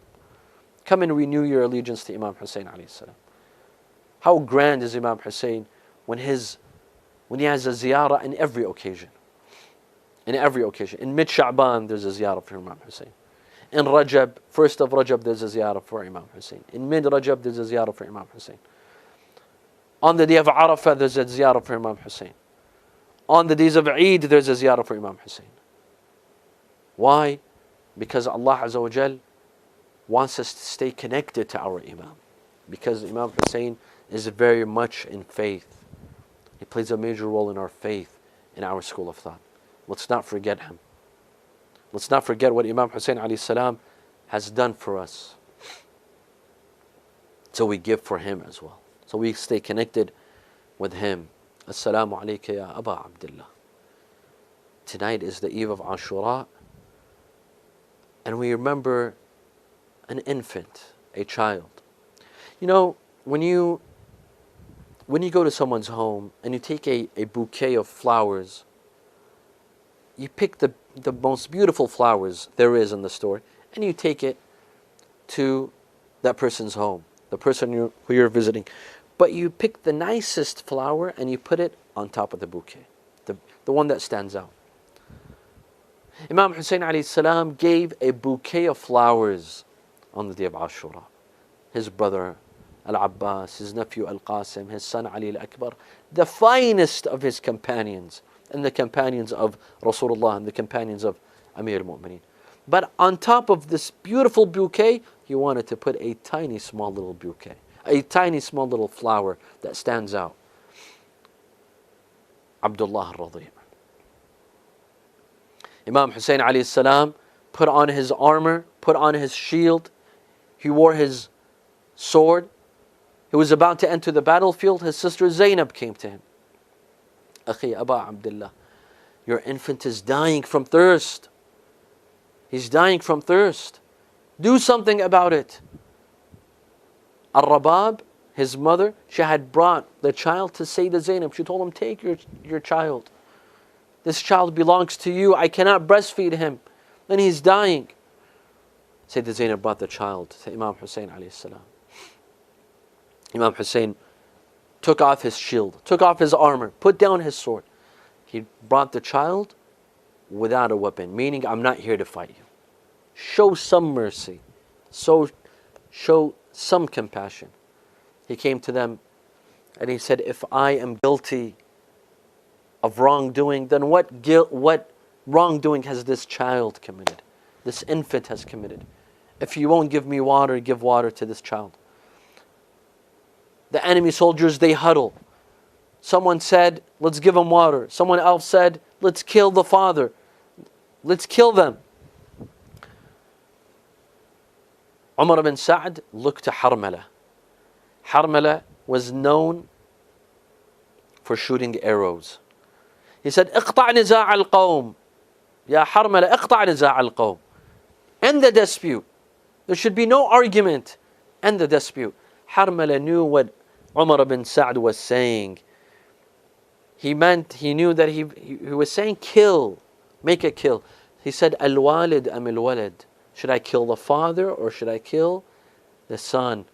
Come and renew your allegiance to Imam Hussein alayhi salam. How grand is Imam Hussein when he has a ziyarah in every occasion. In every occasion. In mid-Sha'ban, there's a ziyarah for Imam Hussein. In Rajab, first of Rajab, there's a ziyarah for Imam Hussein. In mid-Rajab, there's a ziyarah for Imam Hussein. On the day of Arafah, there's a ziyarah for Imam Hussein. On the days of Eid, there's a ziyarah for Imam Hussein. Why? Because Allah Azza wa Jal wants us to stay connected to our Imam. Because Imam Hussein is very much in faith. He plays a major role in our faith, in our school of thought. Let's not forget him. Let's not forget what Imam Hussein alayhi salam has done for us. So we give for him as well. So we stay connected with him. Assalamu alayka ya Aba Abdullah. Tonight is the eve of Ashura, and we remember an infant, a child. You know, when you go to someone's home and you take a bouquet of flowers, you pick the most beautiful flowers there is in the store, and you take it to that person's home, the person who you're visiting. But you pick the nicest flower and you put it on top of the bouquet, the one that stands out. Imam Hussein alayhi salam gave a bouquet of flowers on the day of Ashura. His brother Al-Abbas, his nephew Al-Qasim, his son Ali Al-Akbar, the finest of his companions, and the companions of Rasulullah, and the companions of Amir al-Mu'mineen. But on top of this beautiful bouquet, he wanted to put a tiny small little bouquet, a tiny small little flower that stands out. Abdullah al-Radi'. Imam Hussein alayhi salam put on his armor, put on his shield. He wore his sword. He was about to enter the battlefield. His sister Zainab came to him. Akhi Aba Abdullah, your infant is dying from thirst. He's dying from thirst. Do something about it. Al-Rabab, his mother, she had brought the child to Sayyidah Zainab. She told him, take your child. This child belongs to you. I cannot breastfeed him. Then he's dying. Sayyidah Zainab brought the child to Imam Hussein alayhi salam. Imam Hussein took off his shield, took off his armor, put down his sword. He brought the child without a weapon, meaning I'm not here to fight you. Show some mercy. Show some compassion. He came to them and he said, if I am guilty of wrongdoing, then what wrongdoing has this child committed? This infant has committed. If you won't give me water, give water to this child. The enemy soldiers, they huddle. Someone said, let's give him water. Someone else said, let's kill the father. Let's kill them. Umar ibn Sa'd looked to Harmala. Harmala was known for shooting arrows. He said, اقطع نزاع القوم. Ya Harmala, اقطع نزاع القوم. End the dispute. There should be no argument. End the dispute. Harmala knew what Umar ibn Sa'd was saying. He knew that he was saying kill, make a kill. He said, Al-Walid am al-Walad. Should I kill the father or should I kill the son?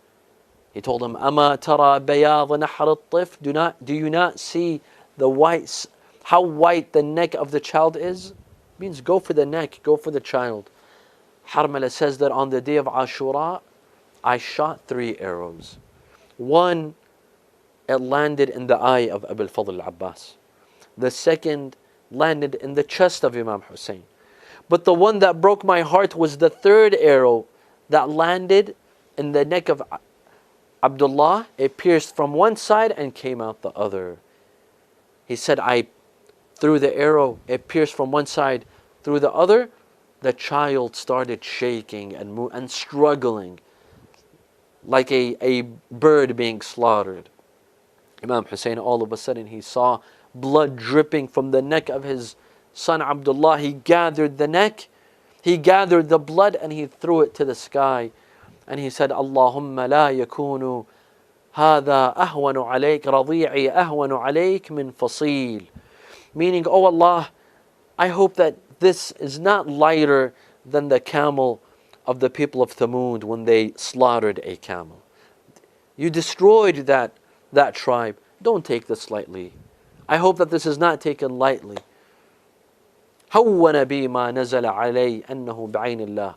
He told him, Ama tara bayad nahr al-tif. Do you not see how white the neck of the child is? It means go for the neck, go for the child. Harmala says that on the day of Ashura, I shot 3 arrows. One, it landed in the eye of Abu al-Fadl al-Abbas. The second landed in the chest of Imam Hussein. But the one that broke my heart was the 3rd arrow that landed in the neck of Abdullah. It pierced from one side and came out the other. He said, I threw the arrow, it pierced from one side, through the other. The child started shaking and struggling like a bird being slaughtered. Imam Hussein, all of a sudden, he saw blood dripping from the neck of his son Abdullah. He gathered the neck, he gathered the blood, and he threw it to the sky. And he said, Allahumma la yakunu hadha ahwanu alayk, radi'i ahwanu alayk min fasil. Meaning, oh Allah, I hope that this is not lighter than the camel of the people of Thamud when they slaughtered a camel. You destroyed that tribe. Don't take this lightly. I hope that this is not taken lightly. هون بي ما نزل علي أنه بعين الله.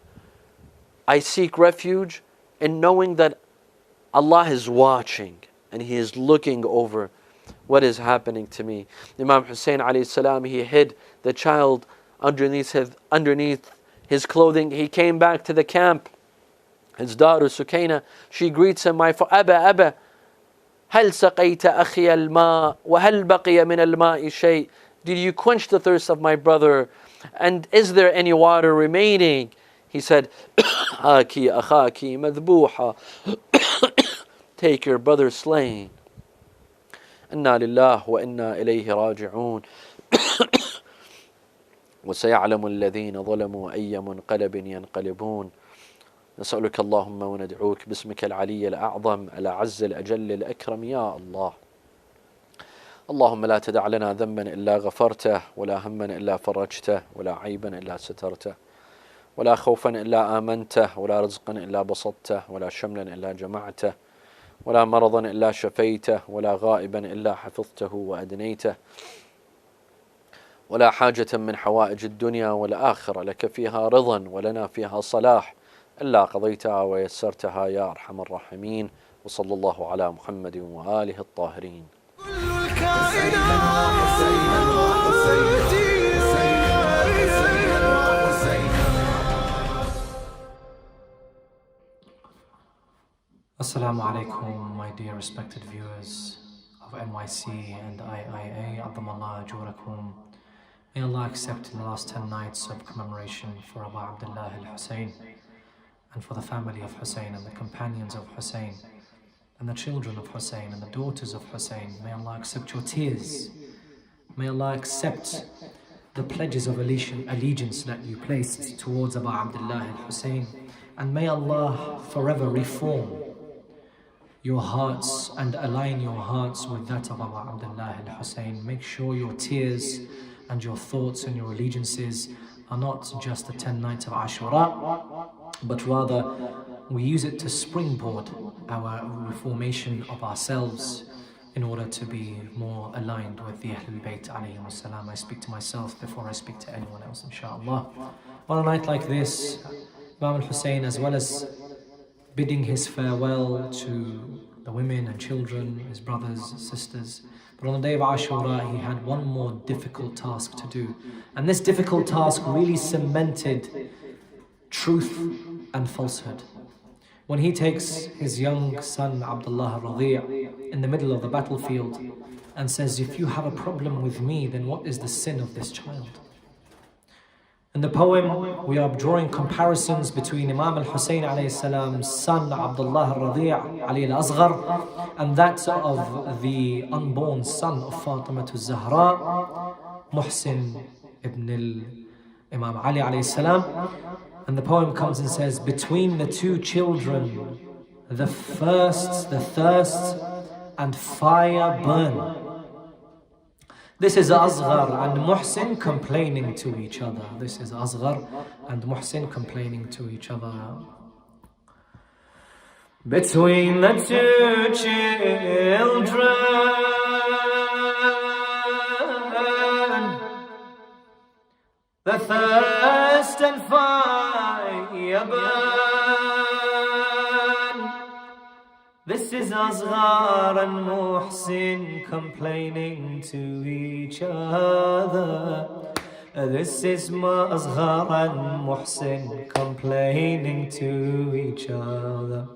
I seek refuge in knowing that Allah is watching and He is looking over what is happening to me. Imam Hussein alayhi salam, he hid the child underneath his clothing. He came back to the camp. His daughter Sukaina, she greets him, أبا هل سقيت أخي الماء وهل بقي من الماء شيء? Did you quench the thirst of my brother? And is there any water remaining? He said, Aki akhaki madbuha. Take your brother slain. Inna lillah wa inna ilayhi raji'un. وسيعلم الذين ظلموا أي منقلب ينقلبون. نسألك اللهم وندعوك باسمك العلي الأعظم الأعز الأجل الأكرم يا الله. اللهم لا تدع لنا ذنبا إلا غفرته ولا هما إلا فرجته ولا عيبا إلا سترته ولا خوفا إلا آمنته ولا رزقا إلا بسطته ولا شملا إلا جمعته ولا مرضا إلا شفيته ولا غائبا إلا حفظته وأدنيته ولا حاجة من حوائج الدنيا والآخرة لك فيها رضا ولنا فيها صلاح إلا قضيتها ويسرتها يا أرحم الراحمين. وصلى الله على محمد وآله الطاهرين. Assalamu alaikum, my dear respected viewers of NYC and IIA. Abdullah Ajurakum. May Allah accept in the last 10 nights of commemoration for Abu Abdullah al-Hussein and for the family of Hussein and the companions of Hussein and the children of Hussein and the daughters of Hussein. May Allah accept your tears. May Allah accept the pledges of allegiance that you placed towards Abu Abdullah al-Hussein. And may Allah forever reform your hearts and align your hearts with that of Abu Abdullah al-Hussein. Make sure your tears and your thoughts and your allegiances are not just the 10 nights of Ashura, but rather we use it to springboard our reformation of ourselves in order to be more aligned with the Ahlul Bayt alayhim as-salam. I speak to myself before I speak to anyone else, inshallah. On a night like this, Imam al-Hussein, as well as bidding his farewell to the women and children, his brothers, sisters, but on the day of Ashura, he had one more difficult task to do. And this difficult task really cemented truth and falsehood. When he takes his young son, Abdullah al-Radhi', in the middle of the battlefield and says, if you have a problem with me, then what is the sin of this child? In the poem, we are drawing comparisons between Imam al-Hussein alayhi salam's son, Abdullah al-Radhi' alayhi al-Asghar, and that of the unborn son of Fatima al-Zahra, Muhsin ibn Imam Ali alayhi salam. And the poem comes and says, between the two children, the thirst and fire burn. This is Asghar and Muhsin complaining to each other. This is Asghar and Muhsin complaining to each other. Between the two children, the thirst and fire burn. This is Asghar and Muhsin complaining to each other. This is Asghar and Muhsin complaining to each other.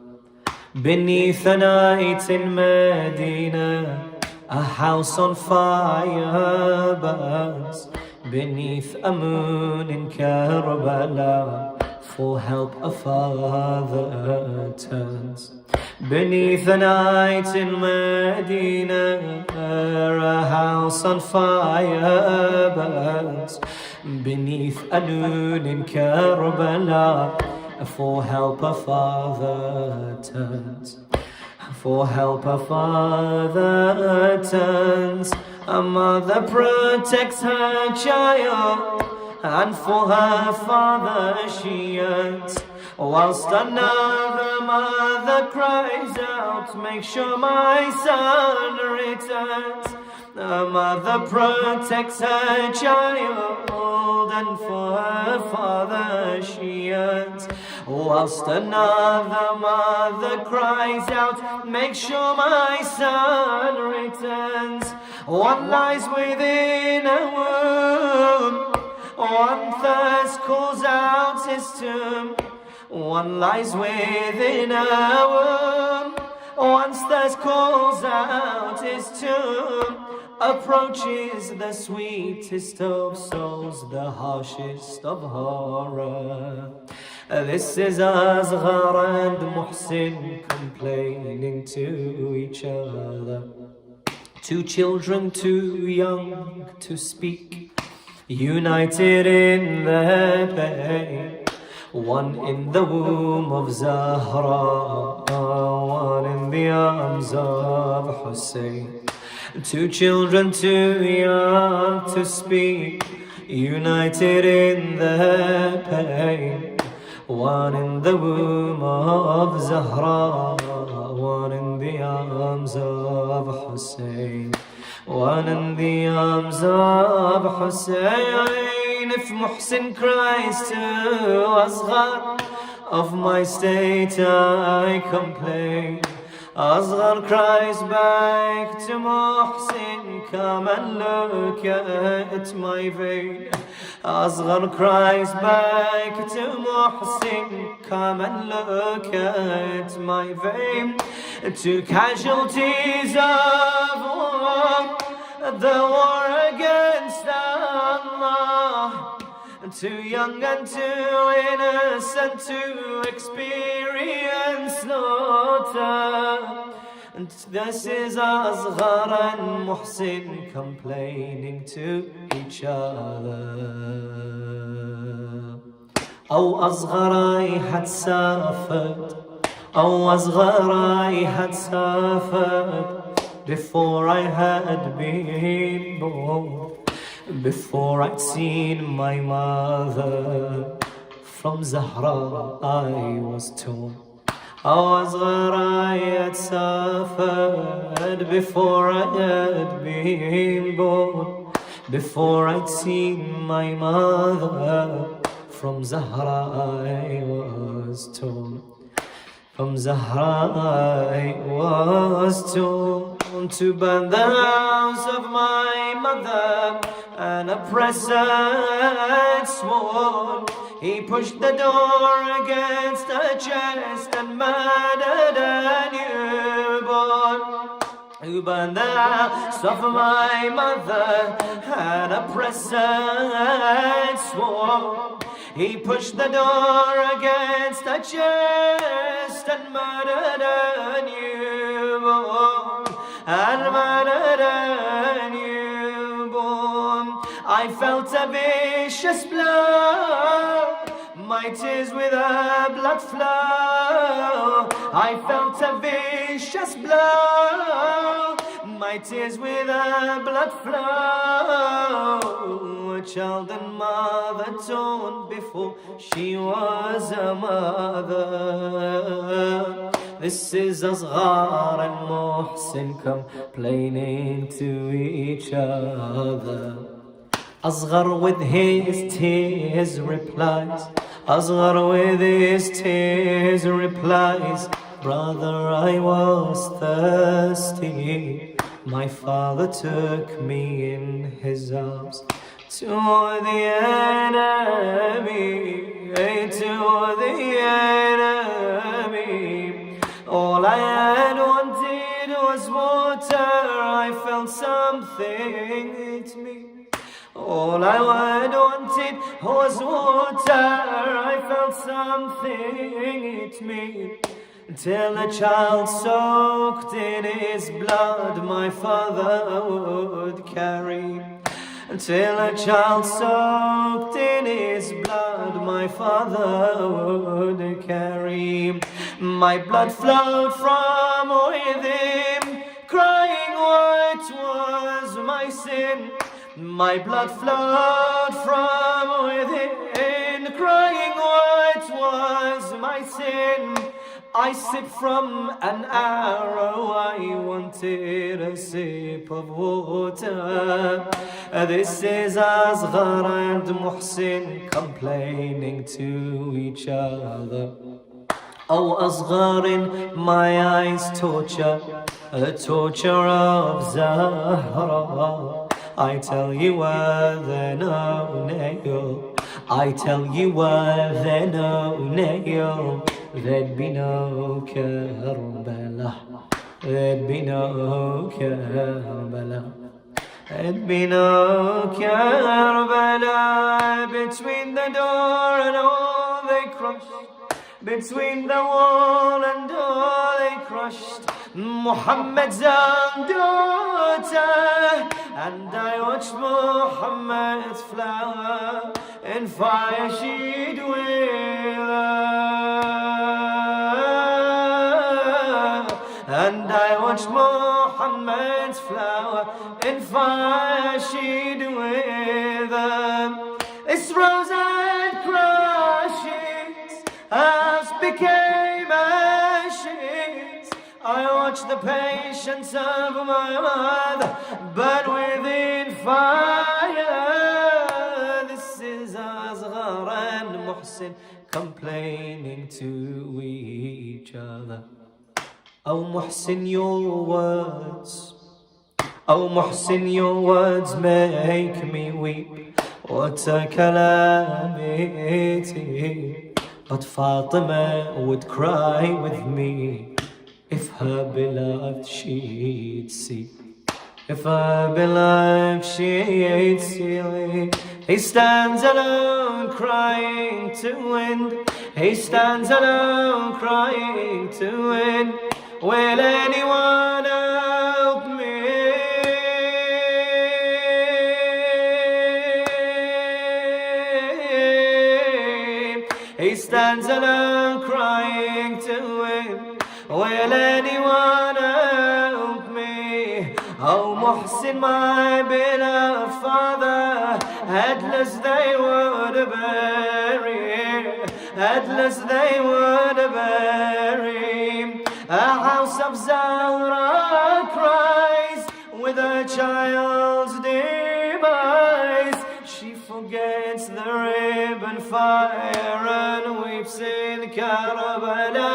Beneath a night in Medina, a house on fire burns. Beneath a moon in Karbala, for help a father turns. Beneath a night in Medina, a house on fire burns. Beneath a moon in Karbala, for help a father turns. For help a father turns. A mother protects her child, and for her father she yearns. whilst another mother cries out, make sure my son returns. A mother protects her child, and for her father she yearns. Whilst another mother cries out, make sure my son returns. One lies within a womb, one thirst calls out his tomb. One lies within a womb, one's thirst calls out his tomb. Approaches the sweetest of souls, the harshest of horror. This is Asghar and Muhsin complaining to each other. Two children too young to speak, united in their pain. One in the womb of Zahra, one in the arms of Hossein. Two children too young to speak, united in their pain. One in the womb of Zahra, one in the arms of Hussein. One in the arms of Hussein. If Muhsin cries to Asghar, of my state I complain. Asghar cries back to Muhsin, come and look at my vein. Asghar cries back to Muhsin, come and look at my vein. Two casualties of war, the war against Allah. Too young and too innocent to experience slaughter. And this is Asghar and Muhsin complaining to each other. Oh, Asghar, I had suffered. Oh, Asghar, I had suffered before I had been born. Before I'd seen my mother, from Zahra I was torn. Oh, Asghar, I had suffered before I had been born. Before I'd seen my mother, from Zahra I was torn. From Zahra I was torn. To burn the house of my mother, an oppressor had sworn. He pushed the door against her chest and murdered a newborn. Who burned the house of my mother, an oppressor had sworn. He pushed the door against her chest and murdered a newborn. And murdered a newborn. I felt a vicious blow, my tears with a blood flow. I felt a vicious blow, my tears with a blood flow. A child and mother torn before she was a mother. This is Asghar and Muhsin complaining to each other. Asghar with his tears replies. Asghar with his tears replies. Brother, I was thirsty. My father took me in his arms to the enemy, to the enemy. All I had wanted was water. I felt something hit me. All I had wanted was water. I felt something hit me. Till a child soaked in his blood my father would carry. Until a child soaked in his blood my father would carry. My blood flowed from within, crying what was my sin. My blood flowed from within, crying what was my sin. I sipped from an arrow, I wanted a sip of water. This is Asghar and Muhsin complaining to each other. Oh, Asghar, in my eyes torture, a torture of Zahra. I tell you whether no nail, I tell you whether no nail, there'd be no Karbala, there'd be no Karbala, there'd be no Karbala. Between the door and all they crushed, between the wall and all they crushed Muhammad's own daughter. And I watched Muhammad's flower in fire she'd wither. And I watched Muhammad's flower in fire she'd wither. This rose had crushes, house became ashes. I watched the patience of my mother burn within fire. This is Asghar and Muhsin complaining to each other. Oh Muhsin, your words, oh Muhsin, your words make me weep. What a calamity. But Fatima would cry with me if her beloved she'd see. If her beloved she'd see. He stands alone crying to wind. He stands alone crying to wind. Will anyone help me? He stands alone crying to wind. Will anyone help me? Oh Muhsin, my beloved father, headless they would bury, headless they would bury. A house of Zahra cries with a child's demise. She forgets the ribbon fire and weeps in Karbala.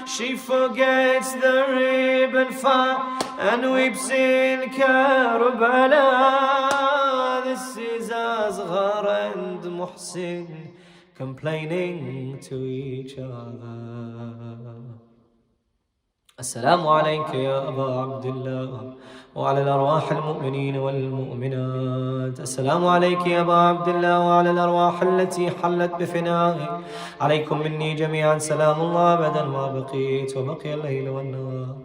She forgets the ribbon fire and weeps in Karbala. This is Asghar and Muhsin complaining to each other. السلام عليك يا أبا عبد الله وعلى الأرواح المؤمنين والمؤمنات. السلام عليك يا أبا عبد الله وعلى الأرواح التي حلت بفنائك. عليكم مني جميعا سلام الله أبدا ما بقيت وبقي الليل والنهار.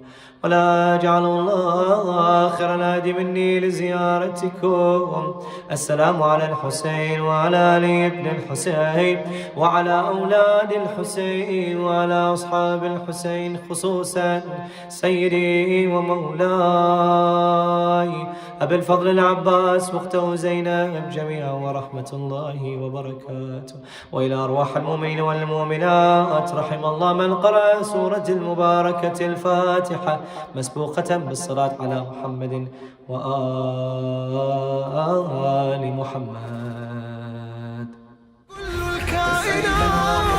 ولا أجعل الله آخر الهدي مني لزيارتكم. السلام على الحسين وعلى علي بن الحسين وعلى أولاد الحسين وعلى أصحاب الحسين، خصوصا سيدي ومولاي أبي الفضل العباس واخته زينب جميعا ورحمة الله وبركاته. وإلى أرواح المؤمنين والمؤمنات، رحم الله من قرأ سورة المباركة الفاتحة مسبوقة بالصلاة على محمد وآل محمد. كل الكائنات